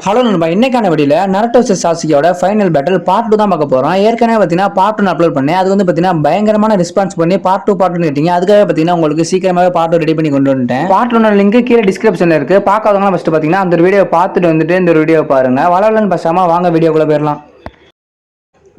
Hello நண்பா, இன்னைக்கான வீடியோல நருட்டோ vs சாசுகேயோட ஃபைனல் பேட்டில் பார்ட் 2 தான் பார்க்க போறோம். ஏற்கனவே பாத்தீங்கன்னா பார்ட் 1 அப்லோட் பண்ணேன். அது வந்து பாத்தீங்கன்னா பயங்கரமான ரெஸ்பான்ஸ் பண்ணி பார்ட் 2 கேட்டீங்க. அதுக்காக பாத்தீங்கன்னா உங்களுக்கு சீக்கிரமாவே பார்ட் 2 ரெடி பண்ணி கொண்டு வந்துட்டேன். பார்ட் 1 லிங்க் கீழே டிஸ்கிரிப்ஷன்ல இருக்கு. பார்க்காதவங்க ஃபர்ஸ்ட் பாத்தீங்கன்னா அந்த வீடியோ பார்த்துட்டு வந்துட்டு இந்த வீடியோ பாருங்க. வளவலன்னு பேசாம வாங்க வீடியோக்குள்ள போயிடலாம்.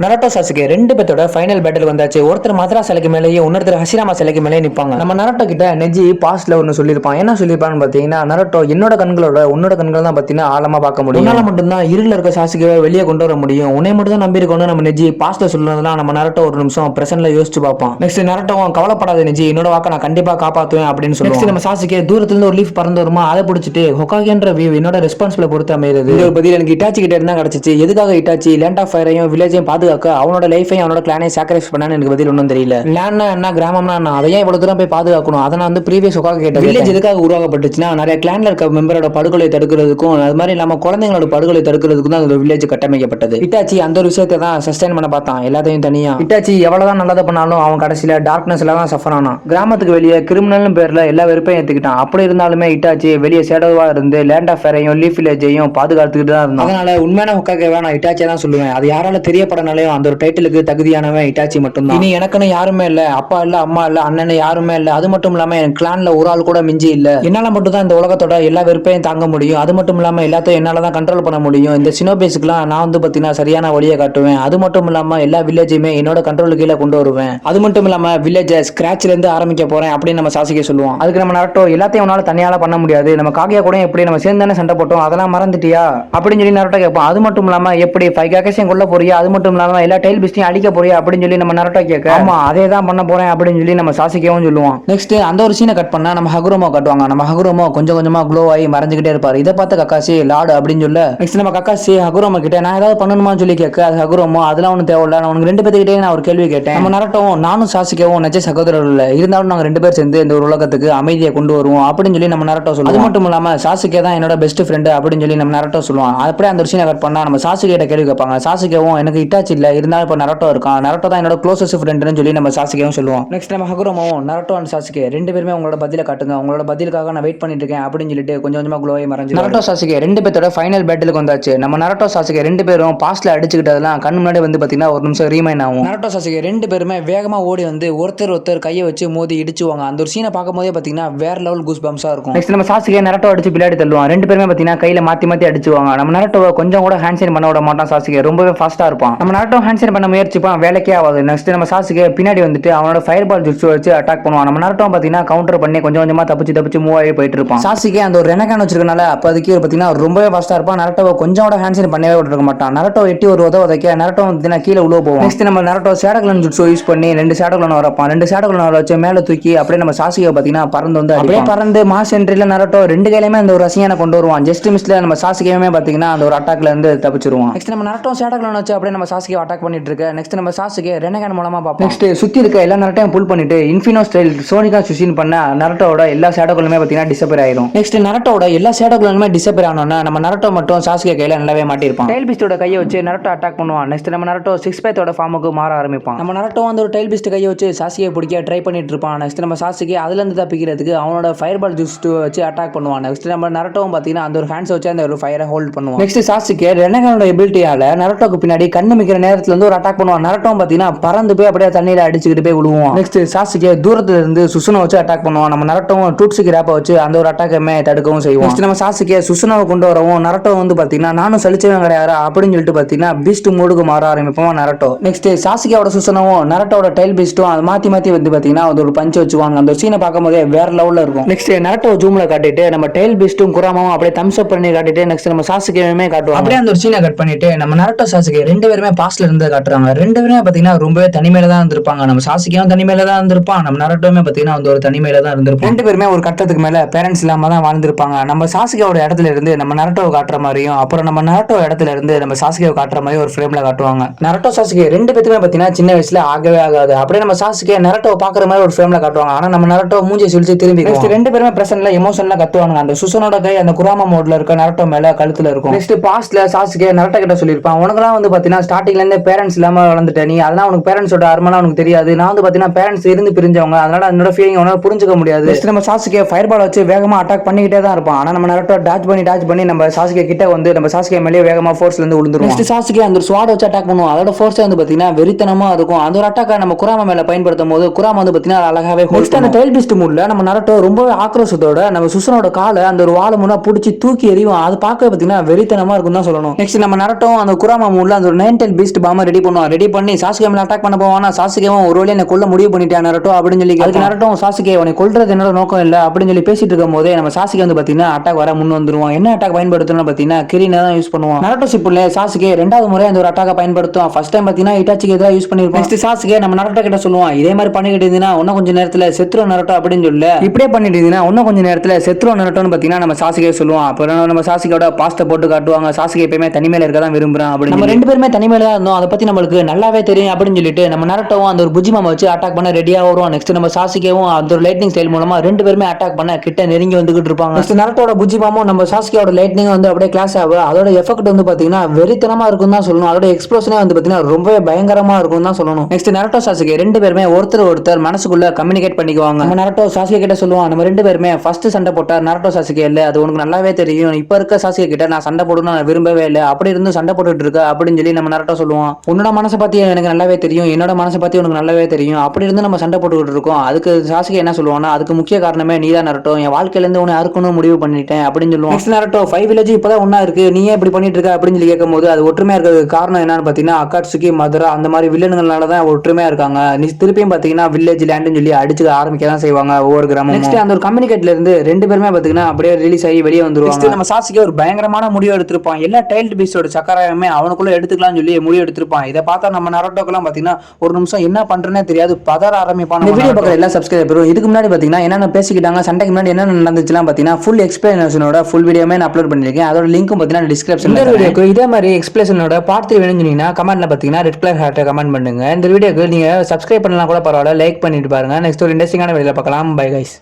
நருட்டோ சாசுகே ரெண்டு பேத்தோட ஃபைனல் பேட்டில் வந்தாச்சு. ஒருத்தர் மதுரா சிலைக்கு மேலேயே இன்னொருத்தர் ஹஷிராமா சிலைக்கு மேலே நிற்பாங்க. நம்ம நருட்டோ கிட்ட நெஜி பாஸ்ட்ல ஒன்னு சொல்லியிருப்பான். என்ன சொல்லியிருப்பான்னு பாத்தீங்கன்னா, நருட்டோ என்னோட கண்களோட உன்னோட கண்கள் தான் பாத்தீங்கன்னா ஆழமா பார்க்க முடியும். உன்னால மட்டும்தான் இருள இருக்க சாசுகேவை வெளியே கொண்டு வர முடியும். உன்னை மட்டும் தான் நம்பி இருக்கணும். நம்ம நெஜி பாஸ்ட்ல சொல்றதெல்லாம் நம்ம நருட்டோ ஒரு நிமிஷம் பிரசன்ட்ல யோசிச்சு பார்ப்பான். நெக்ஸ்ட் நருட்டோ கவலைப்படாத நெஜி, என்னோட வாக்க நான் கண்டிப்பா காப்பாத்துவேன் அப்படின்னு சொல்லுவாங்க. நம்ம சாசுகே தூரத்துல இருந்து ஒரு லீஃப் பறந்து வருமா, அதை பிடிச்சிட்டு ஹொகாகேன்ற வியூ என்னோட ரெஸ்பான்சிபிள பொறுத்து அமைகிறது. இந்த பதில் எனக்கு இட்டாச்சி கிட்ட இருந்தா கிடைச்சிச்சு. எதுக்காக இட்டாச்சி லேண்ட் ஆஃப் ஃபயரையும் வில்லேஜையும் பாதுகாக்க அவனோட லைஃபையும் அவனோட கிளானை சாக்ரிஃபைஸ் பண்ணான்னு எனக்கு பதில் ஒன்றும் தெரியல. லேண்ட்னா என்ன, கிராமம்னா என்ன, அதையே இவ்வளவு தூரம் போய் பாதுகாக்கணும். அதை நான் வந்து ப்ரீவியஸ் ஹொகாக கேட்டேன். வில்லேஜ் எதுக்காக உருவாக்கப்பட்டுச்சுன்னா நிறைய கிளான்ல இருக்க மெம்பரோட படுகொலை தடுக்கிறதுக்கும் அது மாதிரி இல்லாம குழந்தைங்களோட படுகொலை தடுக்கிறதுக்கும் தான் அந்த வில்லேஜ் கட்டமைக்கப்பட்டது. இட்டாச்சி அந்த ஒரு விஷயத்தை தான் சஸ்டைன் பண்ண பார்த்தான், எல்லாத்தையும் தனியா. இட்டாச்சி எவ்வளவுதான் நல்லதை பண்ணாலும் அவன் கடைசியில டார்க்னஸ்ல தான் சஃபர் ஆனான். கிராமத்துக்கு வெளியே கிரிமினல் பேர்ல எல்லா வெறுப்பையும் ஏத்துக்கிட்டான். அப்படி இருந்தாலுமே இட்டாச்சி வெளியே ஷேடோவா இருந்து லேண்ட் ஆஃப் ஃபயரையும் லீஃப் வில்லேஜையும் பாதுகாத்துக்கிட்டு தான் இருந்தான். அதனால உண்மையான ஹொகாகேவா நான் இட்டாச்சியை தான் சொல்லுவேன். அது யாரால தெரியப்படனாலையும் அந்த ஒரு டைட்டிலுக்கு தகுதியானவன் இட்டாச்சி மட்டும்தான். இனி எனக்குன்னு யாருமே இல்ல, அப்பா இல்ல, அம்மா இல்ல, அண்ணன் யாருமே இல்ல. அது மட்டும் இல்லாம என் கிளான்ல ஒரு ஆள் கூட மிஞ்சி இல்ல. என்னால மட்டும் தான் இந்த உலகத்தோட எல்லா வெறுப்பையும் தாங்க முடியும். அது மட்டும் இல்லாம எல்லாத்தையும் என்னால தான் கண்ட்ரோல் பண்ண முடியும். இந்த சினோபேஸ்க்குலாம் நான் வந்து பாத்தீங்கன்னா சரியான வழியை காட்டுவேன். அது மட்டும் இல்லாம எல்லா வில்லேஜையுமே என்னோட கண்ட்ரோல் கீழே கொண்டு வருவேன். அது மட்டும் இல்லாம வில்லேஜ் ஸ்கிராச்ல இருந்து ஆரம்பிக்க போறேன் அப்படின்னு நம்ம சாசுகே சொல்லுவோம். அதுக்கு நம்ம நருட்டோ எல்லாத்தையும் உன்னால தனியால பண்ண முடியாது, நம்ம காகியா கூட எப்படி நம்ம சேர்ந்தானே சண்டை போட்டோம், அதெல்லாம் மறந்துட்டியா அப்படின்னு சொல்லி நருட்டோ கேட்போம். அது மட்டும் இல்லாம எப்படி 5 காகேஷையும் கொல்ல போறியா, அது மட்டும் இல்லாம எல்லா டைல் பிஸ்டையும் அழிக்க போறியா அப்படின்னு சொல்லி நம்ம நருட்டோ கேட்க, ஆமா அதே தான் பண்ண போறேன் அப்படின்னு சொல்லி நம்ம சாசுகேவும் சொல்லுவான். நெக்ஸ்ட் அந்த ஒரு சீனை கட் பண்ணா நம்ம ஹகுரோமோ காட்டுவாங்க. நம்ம ஹகுரோமோ கொஞ்சம் கொஞ்சமா க்ளோ ஆகி மறைஞ்சுக்கிட்டே இருப்பாரு. இதை பார்த்து கக்காசி லார்டு அப்படின்னு சொல்ல, நெக்ஸ்ட் நம்ம கக்காசி ஹகுரோமோ கிட்ட நான் ஏதாவது பண்ணணுமான்னு சொல்லி கேட்க, அது ஹகுரோமோ அதெல்லாம் ஒன்றும் தேவையில்ல, நான் உனக்கு ரெண்டு பேர்கிட்டே நான் ஒரு கேள்வி கேட்டேன். நம்ம நருட்டோவும் நானும் சாசுகேவும் நெஜ சகோதரர் இல்ல, இருந்தாலும் நாங்க ரெண்டு பேர் சேர்ந்து இந்த ஒரு உலகத்துக்கு அமைதியை கொண்டு வருவோம் அப்படின்னு சொல்லி நம்ம நருட்டோ சொல்லுவோம். அது மட்டும் இல்லாம சாசுகே தான் என்னோட பெஸ்ட் ஃப்ரெண்ட் அப்படின்னு சொல்லி நம்ம நருட்டோ சொல்லுவான். அப்படியே அந்த ஒரு சீனை கட் பண்ணா நம்ம சாசுகே கிட்ட கேள்வி கேட்பாங்க. சாசுகேவும் எனக்கு இட்டாச்சி இல்ல, இருந்தாலும் இப்போ நருட்டோ இருக்கான், நருட்டோ தான் என்னோட க்ளோசஸ்ட் ஃப்ரெண்ட்னு சொல்லி நம்ம சாசுகேவும் சொல்லுவோம். நெக்ஸ்ட் நம்ம ஹகுரோமோவும் நருட்டோ அண்ட் சாசுகே ரெண்டு பேருமே உங்களோட பதில காட்டுங்க, உங்களோட பதிலுக்காக நான் வெயிட் பண்ணிட்டு இருக்கேன் அப்படின்னு சொல்லிட்டு கொஞ்சம் கொஞ்சமா க்ளோவாகி மறைஞ்சு நருட்டோ சாசுகே ரெண்டு பேரோட ஃபைனல் பேட்டிலுக்கு வந்தாச்சு. நம்ம நருட்டோ சாசுகே ரெண்டு பேரும் பாஸ்ட்ல அடிச்சுக்கிட்டதெல்லாம் கண் முன்னாடி வந்து பாத்தீங்கன்னா ஒரு நிமிஷம் ரீமைண்ட் ஆகும். நருட்டோ சாசுகே ரெண்டு பேருமே வேகமா ஓடி வந்து ஒருத்தர் கையை வச்சு மோதி இடிச்சுவாங்க. அந்த ஒரு சீனை பார்க்கும் போதே பாத்தீங்கன்னா வேற லெவல் கூஸ் பம்ஸா இருக்கும். நெக்ஸ்ட் நம்ம சாசுகே நருட்டோ அடிச்சு பின்னாடி தள்ளுவான். ரெண்டு பேருமே பாத்தீங்கன்னா கையில மாத்தி மாத்தி அடிச்சுவாங்க. நம்ம நருட்டோவை கொஞ்சம் கூட ஹேண்ட் சைன் பண்ண விட மாட்டான் சாசுகே, ரொம்பவே ஃபாஸ்டா இருப்பான். நம்ம நருட்டோ ஹேண்ட் சைன் பண்ண முயற்சிப்பான், வேலைக்கே ஆகாது. நெக்ஸ்ட் நம்ம சாசுகே பின்னாடி வந்துட்டு அவனோட ஃபயர் பால் ஜுட்ஸு வச்சு அட்டாக் பண்ணுவான். நம்ம நருட்டோ பாத்தீங்கன்னா கவுண்டர் பண்ணி கொஞ்சம் கொஞ்சமா தப்பிச்சு மூவ் ஆகி போயிட்டு இருப்பான். சாசுகே அந்த ஒரு ரெனகான் வச்சிருக்கனால அப்போதைக்கு பாத்தீங்கன்னா ரொம்பவே ஃபாஸ்டா இருப்பான். நருட்டோவை கொஞ்சம் கூட ஹேண்ட் சைன் பண்ணவே விட்டுருக்க மாட்டான். நருட்டோ எட்டி ஒரு உதைக்க நருட்டோ பாத்தீங்கன்னா கீழே உள்ள போவோம். நெக்ஸ்ட் நம்ம நருட்டோ ஷேடோக்ளன் ஜுட்ஸு யூஸ் பண்ணி ரெண்டு ஷேடோக்ளன் வரப்பான். ரெண்டு ஷேடோக்ளன் வர வச்சு மேல தூக்கி அப்படியே நம்ம சாசுகே பாத்தீங்கன்னா பறந்து வந்து அப்படியே பறந்து மாஸ் என்ட்ரில நருட்டோ ரெண்டு கையிலுமே அந்த ஒரு ரசியான கொண்டு வருவான். ஜஸ்ட் மிஸ்ல நம்ம சாசுகேவுமே பாத்தீங்கன்னா அந்த ஒரு அட்டாக்ல இருந்து தப்பிச்சிருவான். நெக்ஸ்ட் நம்ம நருட்டோ ஷேடோக்ளன் வச்சு அப்படியே நம்ம சாசுகே அட்டாக் பண்ணிட்டு இருக்க. நெக்ஸ்ட் நம்ம சாசுகே ரெனகான் மூலமா பார்ப்போம். நெக்ஸ்ட் சுத்தி இருக்க எல்லா நருட்டையும் புல் பண்ணிட்டு இன்ஃபினோ ஸ்டைல் சோனிகா சுஷின் பண்ண நருட்டோட எல்லா ஷேடோக்களுமே பாத்தீங்கன்னா டிசப்பியர் ஆயிடும். நெக்ஸ்ட் நருட்டோட எல்லா ஷேடோக்களுமே டிசப்பியர் ஆனோம்னா நம்ம நருட்டோ மட்டும் சாசுகே கையில நல்லாவே மாட்டிருப்பான். டைல் பீஸ்டோட கையை வச்சு நருட்டோ அட்டாக் பண்ணுவான். நெக்ஸ்ட் நம்ம நருட்டோ சிக்ஸ் பேத்தோட ஃபார்முக்கு மாற ஆரம்பிப்பான். நம்ம நருட்டோ அந்த ஒரு டைல் பீஸ்ட் கையை வச்சு சாசுகே பிடிக்க ட்ரை பண்ணிட்டு இருப்பான். நெக்ஸ்ட் நம்ம சாசுகே அதுல இருந்து தப்பிக்கிறதுக்கு அவனோட ஃபயர் பால் ஜூஸ் வச்சு அட்டாக் பண்ணுவான். நெக்ஸ்ட் நம்ம நருட்டோவும் பாத்தீங்கன்னா அந்த ஒரு ஹேண்ட்ஸ் வச்சு அந்த ஒரு ஃபயரை ஹோல்ட் பண்ணுவான். நெக்ஸ்ட் சாசுகே ரெனகானோட எபிலிட்டியால நருட்டோக்கு பின்னாடி கண்ணு மிக்கிற நேரத்துல இருந்து ஒரு அட்டாக் பண்ணுவான். நருட்டோவும் பாத்தீங்கன்னா பறந்து போய் அப்படியே தண்ணியில அடிச்சுக்கிட்டு போய் விழுவோம். நெக்ஸ்ட் சாசுகே தூரத்துல இருந்து சுசுனை வச்சு அட்டாக் பண்ணுவான். நம்ம நருட்டோவும் டூட்சுகி ராப்பை வச்சு அந்த ஒரு அட்டாக்கமே தடுக்கவும் செய்வோம். நெக்ஸ்ட் நம்ம சாசுகே சுசுனாவை கொண்டு வரவும் நருட்டோ வந்து பாத்தீங்கன்னா நானும் சலிச்சவன் கிடையாது அப்படின்னு சொல்லிட்டு பாத்தீங்கன்னா பீஸ்ட் மோடுக்கு மாற ஆரம்பிப்போம் நருட்டோ. நெக்ஸ்ட் சாசுகேவோட சுசுனாவும் நருட்டோட டைல் பீஸ்டும் அது மாத்தி வந்து பாத்தீங்கன்னா அது ஒரு பஞ்ச் வச்சுவாங்க. அந்த சீனை பார்க்கும் போதே வேற லெவல்ல இருக்கும். நெக்ஸ்ட் நருட்டோ ஜூம்ல காட்டிட்டு நம்ம டைல் பீஸ்டும் குராமாவும் அப்படியே தம்ஸ் அப் பண்ணி காட்டிட்டு நெக்ஸ்ட் நம்ம சாசுகேவுமே காட்டுவாங்க. அப்படியே அந்த ஒரு சீனை கட் பண்ணிட்டு நம்ம நருட்டோ சாசுகே ரெண்டு பேருமே பாஸ்ட்ல இருந்து காட்டுறாங்க. ரெண்டு பேருமே பாத்தீங்கன்னா ரொம்பவே தனிமையில தான் இருந்திருப்பாங்க. நம்ம சாசுகேவும் தனிமையில தான் இருந்திருப்பான். நம்ம நருட்டோவுமே பாத்தீங்கன்னா அந்த ஒரு தனிமையில தான் இருந்திருப்பாங்க. ரெண்டு பேருமே ஒரு கட்டத்துக்கு மேல பேரண்ட்ஸ் இல்லாம தான் வாழ்ந்திருப்பாங்க. நம்ம சாசுகேவோட இடத்துல இருந்து நம்ம நருட்டோவை காட்டுற மாதிரியும் அப்புறம் நம்ம நருட்டோ இடத்துல இருந்து நம்ம சாசுகேவை காட்டுற மாதிரி ஒரு ஃப்ரேம்ல காட்டுவாங்க. நருட்டோ சாசுகே ரெண்டு பேருமே பாத்தீங்கன்னா சின்ன வயசுல ஆகவே ஆகாது. அப்படியே நம்ம சாசுகே நருட்டோவை பாக்குற மாதிரி ஒரு ஃப்ரேம்ல காட்டுவாங்க. ஆனா நம்ம நருட்டோ மூஞ்சி சுழிச்சு திரும்பி ரெண்டு பேருமே பிரசன்ட்ல எமோஷன்ல கத்துவாங்க. அந்த சுசனோட கை அந்த குராமா மோட்ல இருக்க நருட்டோ மேல கழுத்துல இருக்கும். நெக்ஸ்ட் பாஸ்ட்ல சாசுகே நருட்டோ கிட்ட சொல்லிருப்பான், உனக்கெல்லாம் வந்து பாத்தீங்கன்னா ஸ்டார்டிங்ல இருந்து பேரண்ட்ஸ் இல்லாம வளர்ந்துட்ட நீ, அதனால உனக்கு பேரண்ட்ஸோட அருமைலாம் உனக்கு தெரியாது. நான் வந்து பாத்தீங்கன்னா பேரண்ட்ஸ் இருந்து பிரிஞ்சவங்க, அதனால என்னோட ஃபீலிங் உன்னால புரிஞ்சுக்க முடியாது. நெக்ஸ்ட் நம்ம சாசுகே ஃபயர் பால் வச்சு வேகமா அட்டாக் பண்ணிக்கிட்டே தான் இருப்பான். ஆனா நம்ம நருட்டோ டாச் பண்ணி நம்ம சாசுகே கிட்ட வந்து நம்ம சாசுகே மேலே வேகமா ஃபோர்ஸ்ல இருந்து விழுந்துரும். நெக்ஸ்ட் சாசுகே அந்த ஸ்வாட் வச்சு அட்டாக் பண்ணுவோம். அதோட ஃபோர்ஸ் வந்து பாத்தீங்கன்னா வெறித்தனமா இருக்கும். அந்த ஒரு அட்டாக்கை நம்ம குராமா மேல பயன்படுத்தும் போது குராமா வந்து பாத்தீங்கன்னா அழகாவே நெக்ஸ்ட் அந்த டைல் பீஸ்ட் மூட்ல நம்ம நருட்டோ ரொம்பவே ஆக்ரோஷத்தோட நம்ம சுசனோட காலை அந்த ஒரு வாழை முன்னா பிடிச்சி தூக்கி எறியும். அது பார்க்க பாத்தீங்கன்னா வெறித்தனமா இருக்கும் தான் சொல்லணும். நெக்ஸ்ட் நம்ம நருட்டோ அந்த குராமா மூட்ல அந்த ஒரு 9 டைல் பீஸ்ட் பாம ரெடி பண்ணுவோம். ரெடி பண்ணி சாசுகே மேல அட்டாக் பண்ண போவானா, சாசுகேவும் ஒருவேளை என்ன கொல்ல முடிவு பண்ணிட்டான் நருட்டோ அப்படின்னு சொல்லி அதுக்கு நருட்டோ சாசுகே உன்னை கொல்றது என்னோட நோக்கம் இல்ல அப்படின்னு சொல்லி பேசிட்டு இருக்கும் போதே நம்ம சாசுகே வந்து பாத்தீங்கன்னா அட்டாக் வர முன் வந்துருவான். என்ன அட்டாக் பயன்படுத்தணும் பாத்தீங்கன்னா கிரினை தான் யூஸ் பண்ணுவான். நருட்டோ ஷிப்புல சாசுகே ரெண்டாவது முறை அந்த ஒரு அட்டாக்க பயன்படுத்துவான். ஃபர்ஸ்ட் டைம் பாத்தீங்கன்னா இட்டாச்சிக்கு எதிராக யூஸ் பண்ணிருப்பான். நெக்ஸ்ட் சாசுகே நம்ம நருட்டோ கிட்ட சொல்லுவான், இதே மாதிரி பண்ணிக்கிட்டு இருந்தீங்கன்னா இன்னும் கொஞ்ச நேரத்துல செத்துரும் நருட்டோ அப்படின்னு சொல்ல, இப்படியே பண்ணிட்டு இருந்தீங்கன்னா இன்னும் கொஞ்ச நேரத்துல செத்துரும் நருட்டோன்னு பாத்தீங்கன்னா நம்ம சாசுகே சொல்லுவான். அப்புறம் நம்ம சாசுகேவோட பாஸ்ட போட்டு காட்டுவாங்க. சாசுகே எப்பயுமே தனிமையில இருக்க தான் விரும்புறான் அப்படின்னு. நம்ம ரெண்டு பேருமே தனிமையில தான் இருந்தோம், அதை பத்தி நம்மளுக்கு நல்லாவே தெரியும் அப்படின்னு சொல்லிட்டு நம்ம நருட்டோவும் அந்த ஒரு புஜிமாம வச்சு அட்டாக் பண்ண ரெடியா வருவோம். நெக்ஸ்ட் நம்ம சாசுகேவும் அந்த ஒரு லைட்னிங் ஸ்டைல் மூலமா ரெண்டு பேருமே அட்டாக் பண்ண கிட்ட நெருங்கி வந்துகிட்டு இருப்பாங்க. நெக்ஸ்ட் நருட்டோட புஜிமாமும் நம்ம சாசுகேவோட லைட்னிங் வந்து அப்படியே கிளாஸ் ஆகும். அதோட எஃபெக்ட் வந்து பாத்தீங்கன்னா வெறித்தனமா இருக்கும் தான் சொல்லணும். அதோட எக்ஸ்ப்ளோஷனே வந்து பாத்தீங்கன்னா ரொம்பவே பயங்கரமா இருக்கும் தான் சொல்லணும். நெக்ஸ்ட் நருட்டோ சாசுகே ரெண்டு பேருமே ஒருத்தர் மனசுக்குள்ள கம்யூனிகேட் பண்ணிக்குவாங்க. நம்ம நருட்டோ சாசுகே கிட்ட சொல்லுவான், நம்ம ரெண்டு பேருமே ஃபர்ஸ்ட் சண்டை போட்டா நருட்டோ சாசுகே இல்ல, அது உனக்கு நல்லாவே தெரியும். இப்ப இருக்க சாசுகே கிட்ட நான் சண்டை போடணும் நான் விரும்பவே இல்லை, அப்படி இருந்து சண்டை போட்டுட்டு இருக்க அப்படின்னு சொல்லி நம்ம நருட்டோ சொல்லுவான். உன்னோட மனசை பத்தி எனக்கு நல்லாவே தெரியும், என்னோட மனசை பத்தி உனக்கு நல்லாவே தெரியும், அப்படி இருந்து நம்ம சண்டை போட்டுக்கிட்டு இருக்கோம். அதுக்கு சாசுகே என்ன சொல்லுவானா, அதுக்கு முக்கிய காரணமே நீதான் நருட்டோ, என் வாழ்க்கையில இருந்து உன்னை அறுக்கணும் முடிவு பண்ணிட்டேன் அப்படின்னு சொல்லுவான். நெக்ஸ்ட் நருட்டோ 5 வில்லேஜ் இப்பதான் ஒன்னா இருக்கு, நீ ஏன் இப்படி பண்ணிட்டு இருக்க அப்படின்னு சொல்லி கேட்கும்போது அது ஒற்றுமையா இருக்கிறதுக்கு காரணம் என்னன்னு பாத்தீங்கன்னா அக்காட்சுகி மதுரா அந்த மாதிரி வில்லன்களால தான் ஒற்றுமையா இருக்காங்க. நீ திருப்பியும் பாத்தீங்கன்னா வில்லேஜ் லேண்ட்னு சொல்லி அடிச்சு ஆரம்பிக்க தான் செய்வாங்க ஒவ்வொரு கிராமம். நெக்ஸ்ட் அந்த ஒரு கம்யூனிகேட்ல இருந்து ரெண்டு பேருமே பாத்தீங்கன்னா அப்படியே ரிலீஸ் ஆகி வெளியே வந்துருவாங்க. நம்ம சாசுகே ஒரு பயங்கரமான முடிவு எடுத்திருப்பான். எல்லா டைல்ட் பீஸோட சக்கரமே அவனுக்குள்ள எடுத்துக்கலாம்னு சொல்லி முடிவு எடுத்திருப்பான். இதை பார்த்தா நம்ம நருட்டோக்கெல்லாம் பாத்தீங்கன்னா ஒரு நிமிஷம் என்ன பண்றேனே தெரியாது, பதற ஆரம்பிப்பான். இந்த வீடியோ பார்க்குற எல்லா சப்ஸ்கிரைபரும் இதுக்கு முன்னாடி பாத்தீங்கன்னா என்னென்ன பேசிக்கிட்டாங்க, சண்டைக்கு முன்னாடி என்ன நடந்துச்சுலாம் பாத்தீங்கன்னா ஃபுல் எக்ஸ்பிளனேஷனோட ஃபுல் வீடியோமே நான் அப்லோட் பண்ணிருக்கேன். அதோட லிங்க்கும் பாத்தீங்கன்னா டிஸ்கிரிப்ஷன்ல இந்த வீடியோக்கு இதே மாதிரி எக்ஸ்பிளனேஷனோட பார்ட் 3 வேணும்னு சொன்னீங்கன்னா கமெண்ட்ல பாத்தீங்கன்னா ரெட் கலர் ஹார்ட்டை கமெண்ட் பண்ணுங்க. இந்த வீடியோக்கு நீங்க சப்ஸ்கிரைப் பண்ணலாம் கூட பரவாயில்ல, லைக் பண்ணிட்டு பாருங்க. நெக்ஸ்ட் ஒரு இன்ட்ரெஸ்டிங்கான வீடியோல பார்க்கலாம். Bye guys.